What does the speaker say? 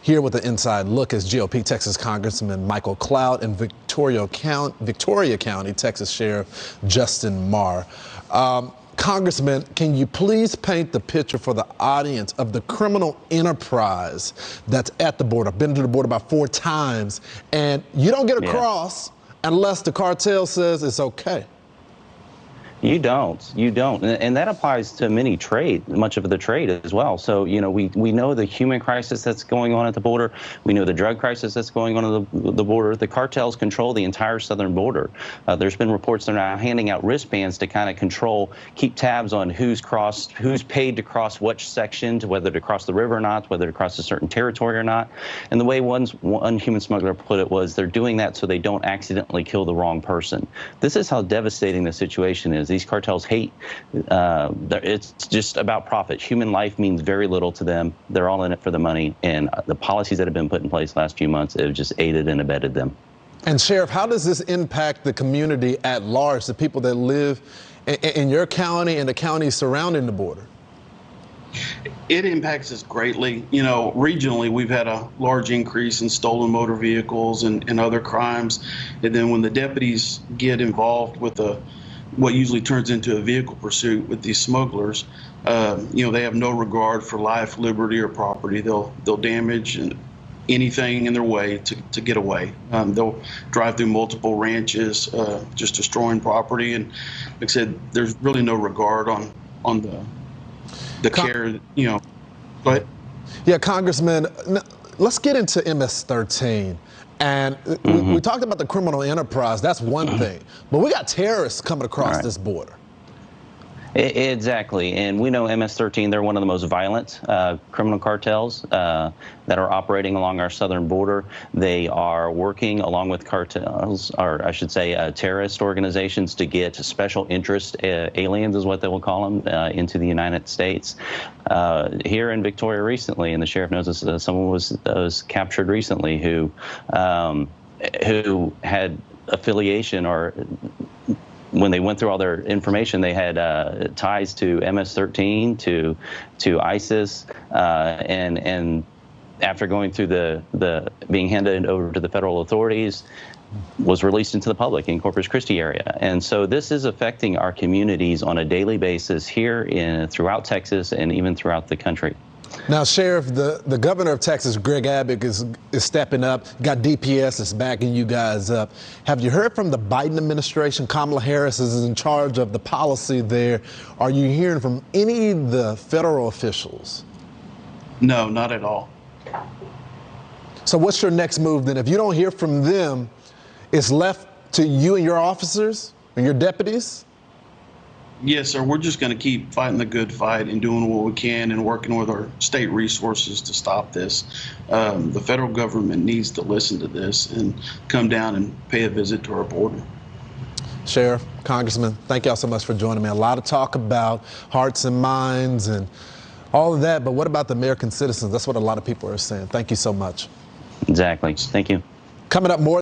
Here with an inside look is GOP Texas Congressman Michael Cloud and Victoria County, Texas Sheriff Justin Marr. Congressman, can you please paint the picture for the audience of the criminal enterprise that's at the border? I've been to the border about 4 times, and you don't get across unless the cartel says it's okay. You don't. And that applies to much of the trade as well. So, we know the human crisis that's going on at the border. We know the drug crisis that's going on at the border. The cartels control the entire southern border. There's been reports they're now handing out wristbands to kind of keep tabs on who's paid to cross which section, to whether to cross the river or not, whether to cross a certain territory or not. And the way one human smuggler put it was they're doing that so they don't accidentally kill the wrong person. This is how devastating the situation is. These cartels hate, it's just about profit. Human life means very little to them. They're all in it for the money, and the policies that have been put in place last few months have just aided and abetted them. And Sheriff, how does this impact the community at large, the people that live in your county and the counties surrounding the border? It impacts us greatly. Regionally, we've had a large increase in stolen motor vehicles and other crimes. And then when the deputies get involved with what usually turns into a vehicle pursuit with these smugglers, they have no regard for life, liberty, or property. They'll damage anything in their way to get away. They'll drive through multiple ranches, just destroying property. And like I said, there's really no regard on the care. But yeah, Congressman, let's get into MS-13. And we talked about the criminal enterprise. That's one thing. But we got terrorists coming across this border. Exactly. And we know MS-13, they're one of the most violent criminal cartels that are operating along our southern border. They are working along with cartels, or I should say terrorist organizations, to get special interest aliens, is what they will call them, into the United States. Here in Victoria recently, and the sheriff knows this, someone was captured recently who had affiliation, or when they went through all their information, they had ties to MS-13, to ISIS, and after going through the being handed over to the federal authorities, was released into the public in Corpus Christi area. And so this is affecting our communities on a daily basis here throughout Texas and even throughout the country. Now, Sheriff, the governor of Texas, Greg Abbott, is stepping up. Got DPS that's backing you guys up. Have you heard from the Biden administration? Kamala Harris is in charge of the policy there. Are you hearing from any of the federal officials? No, not at all. So what's your next move then? If you don't hear from them, it's left to you and your officers and your deputies? Yes, sir. We're just going to keep fighting the good fight and doing what we can and working with our state resources to stop this. The federal government needs to listen to this and come down and pay a visit to our border. Sheriff, Congressman, thank y'all so much for joining me. A lot of talk about hearts and minds and all of that, but what about the American citizens? That's what a lot of people are saying. Thank you so much. Exactly. Thank you. Coming up more.